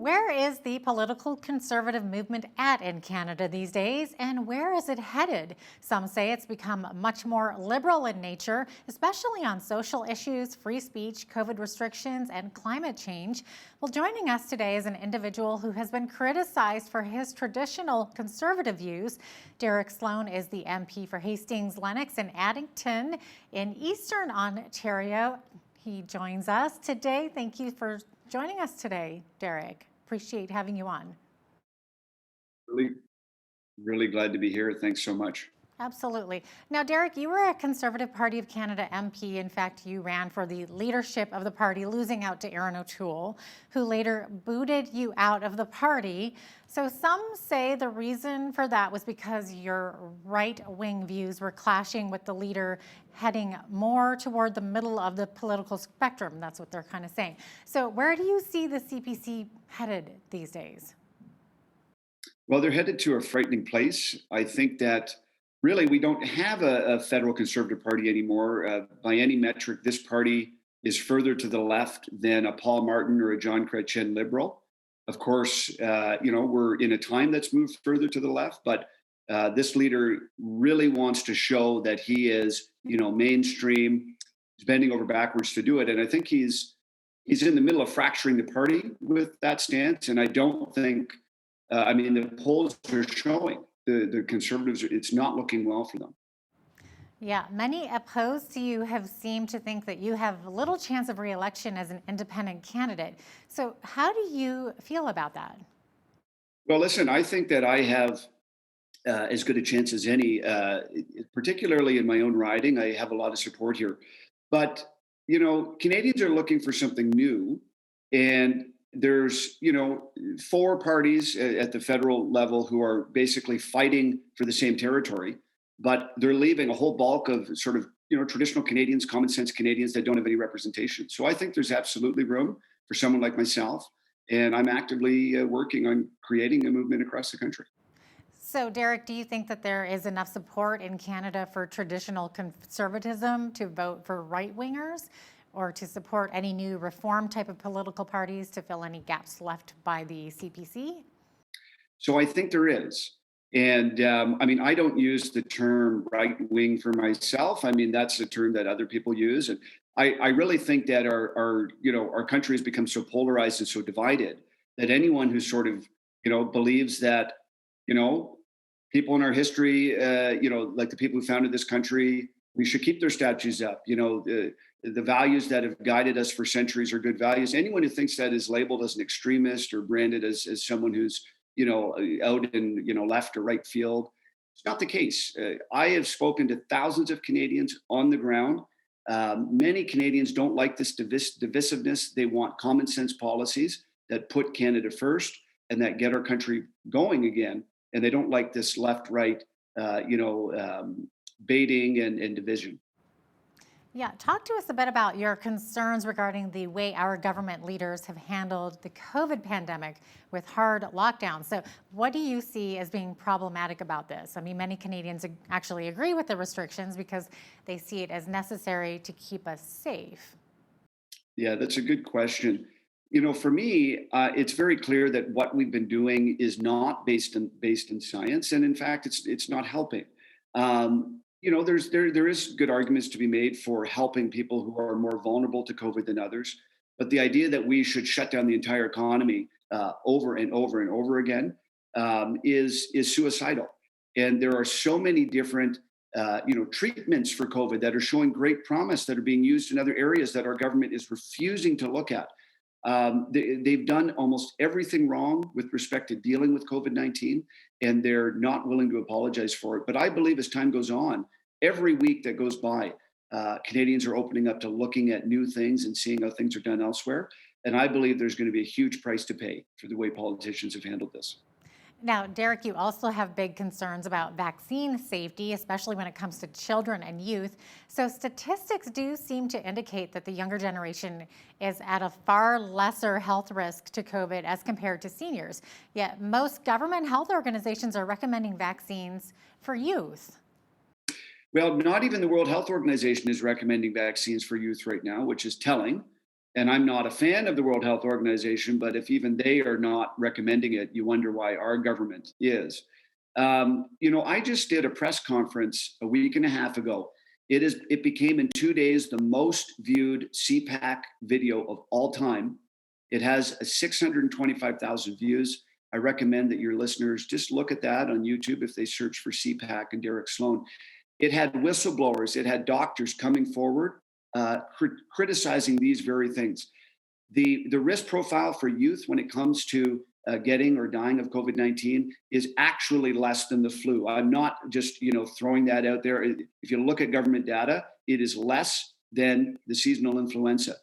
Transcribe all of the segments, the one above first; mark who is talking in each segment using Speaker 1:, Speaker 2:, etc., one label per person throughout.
Speaker 1: Where is the political conservative movement at in Canada these days, and where is it headed? Some say it's become much more liberal in nature, especially on social issues, free speech, COVID restrictions, and climate change. Well, joining us today is an individual who has been criticized for his traditional conservative views. Derek Sloan is the MP for Hastings, Lennox, and Addington in Eastern Ontario. He joins us today. Thank you for joining us today, Derek. Appreciate having you on.
Speaker 2: Really, really glad to be here. Thanks so much.
Speaker 1: Absolutely. Now, Derek, you were a Conservative Party of Canada MP. In fact, you ran for the leadership of the party, losing out to Aaron O'Toole, who later booted you out of the party. So some say the reason for that was because your right-wing views were clashing with the leader heading more toward the middle of the political spectrum. That's what they're kind of saying. So where do you see the CPC headed these days?
Speaker 2: Well, they're headed to a frightening place. I think that really we don't have a federal conservative party anymore. By any metric, this party is further to the left than a Paul Martin or a John Chrétien liberal. Of course, we're in a time that's moved further to the left, but this leader really wants to show that he is, mainstream. He's bending over backwards to do it, and I think he's in the middle of fracturing the party with that stance. And I don't think, the polls are showing the conservatives, it's not looking well for them.
Speaker 1: Yeah, many opposed to you have seemed to think that you have little chance of re-election as an independent candidate. So how do you feel about that?
Speaker 2: Well, listen, I think that I have as good a chance as any, particularly in my own riding. I have a lot of support here. But, Canadians are looking for something new. And there's, four parties at the federal level who are basically fighting for the same territory, but they're leaving a whole bulk of sort of, traditional Canadians, common sense Canadians that don't have any representation. So I think there's absolutely room for someone like myself. And I'm actively working on creating a movement across the country.
Speaker 1: So, Derek, do you think that there is enough support in Canada for traditional conservatism to vote for right wingers or to support any new reform type of political parties to fill any gaps left by the CPC?
Speaker 2: So I think there is. And I don't use the term right wing for myself. I mean, that's a term that other people use. And I really think that our country has become so polarized and so divided that anyone who sort of, believes that, you know, people in our history, like the people who founded this country, we should keep their statues up. The values that have guided us for centuries are good values. Anyone who thinks that is labeled as an extremist or branded as someone who's out in left or right field. It's not the case. I have spoken to thousands of Canadians on the ground. Many Canadians don't like this divisiveness. They want common sense policies that put Canada first and that get our country going again. And they don't like this left-right, baiting and division.
Speaker 1: Yeah, talk to us a bit about your concerns regarding the way our government leaders have handled the COVID pandemic with hard lockdowns. So, what do you see as being problematic about this? I mean, many Canadians actually agree with the restrictions because they see it as necessary to keep us safe.
Speaker 2: Yeah, that's a good question. For me, it's very clear that what we've been doing is not based in science, and in fact, it's not helping. There is good arguments to be made for helping people who are more vulnerable to COVID than others, but the idea that we should shut down the entire economy over and over and over again is suicidal. And there are so many different treatments for COVID that are showing great promise that are being used in other areas that our government is refusing to look at. They've done almost everything wrong with respect to dealing with COVID-19, and they're not willing to apologize for it. But I believe as time goes on, every week that goes by, Canadians are opening up to looking at new things and seeing how things are done elsewhere. And I believe there's going to be a huge price to pay for the way politicians have handled this.
Speaker 1: Now, Derek, you also have big concerns about vaccine safety, especially when it comes to children and youth. So statistics do seem to indicate that the younger generation is at a far lesser health risk to COVID as compared to seniors. Yet most government health organizations are recommending vaccines for youth.
Speaker 2: Well, not even the World Health Organization is recommending vaccines for youth right now, which is telling. And I'm not a fan of the World Health Organization, but if even they are not recommending it, you wonder why our government is. I just did a press conference a week and a half ago. It became in 2 days the most viewed CPAC video of all time. It has 625,000 views. I recommend that your listeners just look at that on YouTube if they search for CPAC and Derek Sloan. It had whistleblowers, it had doctors coming forward, criticizing these very things. The risk profile for youth when it comes to getting or dying of COVID-19 is actually less than the flu. I'm not just throwing that out there. If you look at government data, it is less than the seasonal influenza.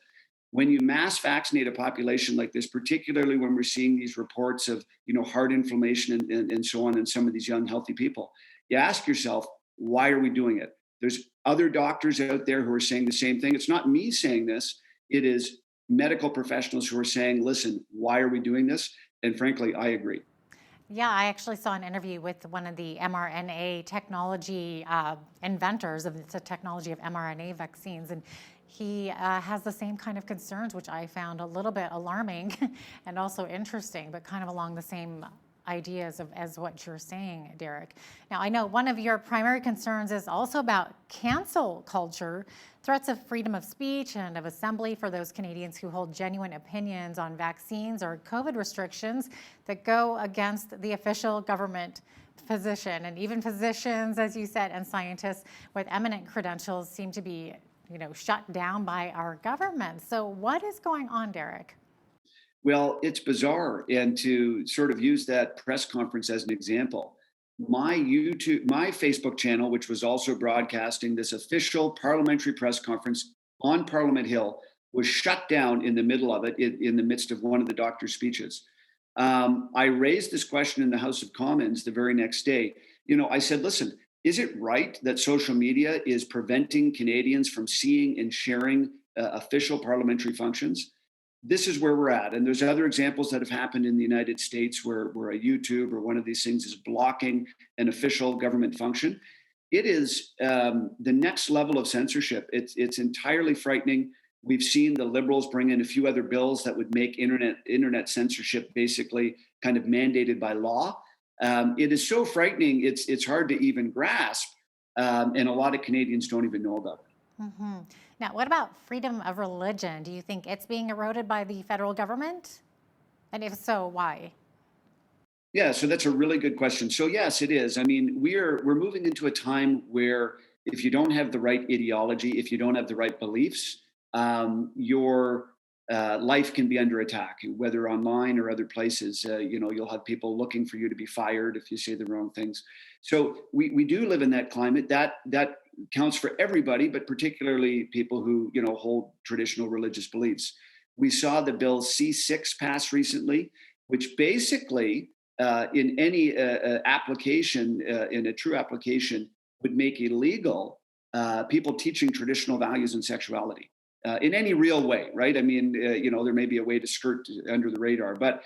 Speaker 2: When you mass vaccinate a population like this, particularly when we're seeing these reports of heart inflammation and so on in some of these young healthy people, you ask yourself, why are we doing it? There's other doctors out there who are saying the same thing. It's not me saying this. It is medical professionals who are saying, listen, why are we doing this? And frankly, I agree.
Speaker 1: Yeah, I actually saw an interview with one of the mRNA technology inventors of the technology of mRNA vaccines, and he has the same kind of concerns, which I found a little bit alarming and also interesting, but kind of along the same ideas as what you're saying, Derek. Now, I know one of your primary concerns is also about cancel culture, threats of freedom of speech and of assembly for those Canadians who hold genuine opinions on vaccines or COVID restrictions that go against the official government position. And even physicians, as you said, and scientists with eminent credentials seem to be, shut down by our government. So what is going on, Derek?
Speaker 2: Well, it's bizarre. And to sort of use that press conference as an example, my Facebook channel, which was also broadcasting this official parliamentary press conference on Parliament Hill, was shut down in the middle of it, in the midst of one of the doctor's speeches. I raised this question in the House of Commons the very next day. I said, listen, is it right that social media is preventing Canadians from seeing and sharing official parliamentary functions? This is where we're at. And there's other examples that have happened in the United States where a YouTube or one of these things is blocking an official government function. It is the next level of censorship. It's entirely frightening. We've seen the Liberals bring in a few other bills that would make internet censorship basically kind of mandated by law. It is so frightening. It's hard to even grasp, and a lot of Canadians don't even know about it.
Speaker 1: Hmm. Now, what about freedom of religion? Do you think it's being eroded by the federal government? And if so, why?
Speaker 2: Yeah, so that's a really good question. So yes, it is. I mean, we're moving into a time where if you don't have the right ideology, if you don't have the right beliefs, your life can be under attack, whether online or other places. You'll have people looking for you to be fired if you say the wrong things. So we do live in that climate. That counts for everybody, but particularly people who hold traditional religious beliefs. We saw the bill C6 pass recently, which basically in any application, in a true application, would make illegal people teaching traditional values and sexuality in any real way, right? I mean, there may be a way to skirt under the radar, but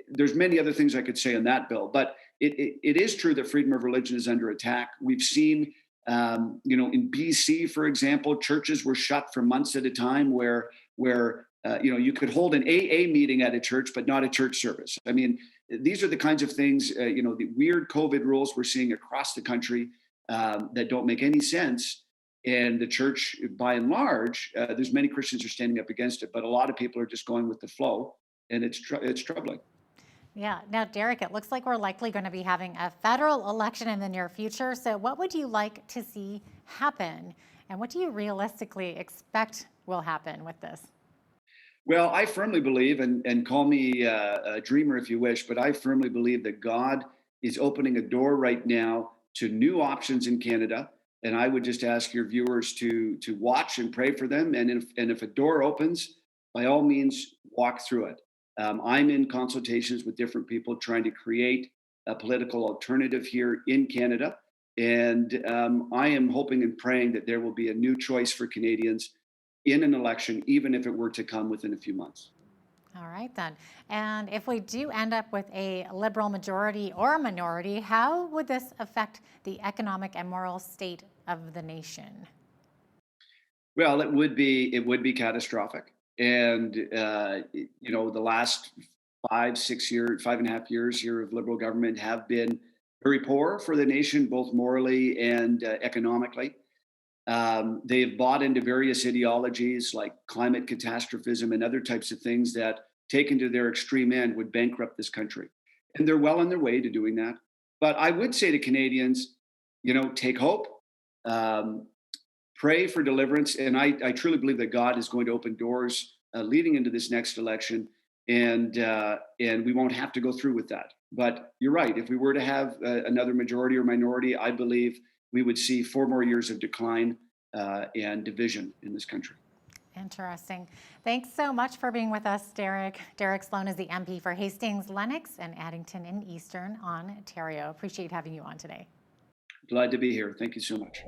Speaker 2: there's many other things I could say on that bill. But it is true that freedom of religion is under attack. We've seen, in BC, for example, churches were shut for months at a time where you could hold an AA meeting at a church, but not a church service. I mean, these are the kinds of things, the weird COVID rules we're seeing across the country that don't make any sense. And the church, by and large, there's many Christians are standing up against it, but a lot of people are just going with the flow, and it's troubling.
Speaker 1: Yeah. Now, Derek, it looks like we're likely going to be having a federal election in the near future. So, what would you like to see happen? And what do you realistically expect will happen with this?
Speaker 2: Well, I firmly believe, and call me a dreamer if you wish, but I firmly believe that God is opening a door right now to new options in Canada. And I would just ask your viewers to watch and pray for them. And if a door opens, by all means, walk through it. I'm in consultations with different people trying to create a political alternative here in Canada. And I am hoping and praying that there will be a new choice for Canadians in an election, even if it were to come within a few months.
Speaker 1: All right, then. And if we do end up with a liberal majority or a minority, how would this affect the economic and moral state of the nation?
Speaker 2: Well, it would be catastrophic. And the last 5, 6 years, 5.5 years here of Liberal government have been very poor for the nation, both morally and economically. They've bought into various ideologies like climate catastrophism and other types of things that, taken to their extreme end, would bankrupt this country. And they're well on their way to doing that. But I would say to Canadians, take hope, um, pray for deliverance. And I truly believe that God is going to open doors leading into this next election. And we won't have to go through with that. But you're right. If we were to have another majority or minority, I believe we would see 4 more years of decline and division in this country.
Speaker 1: Interesting. Thanks so much for being with us, Derek. Derek Sloan is the MP for Hastings, Lennox, and Addington in Eastern Ontario. Appreciate having you on today.
Speaker 2: Glad to be here. Thank you so much.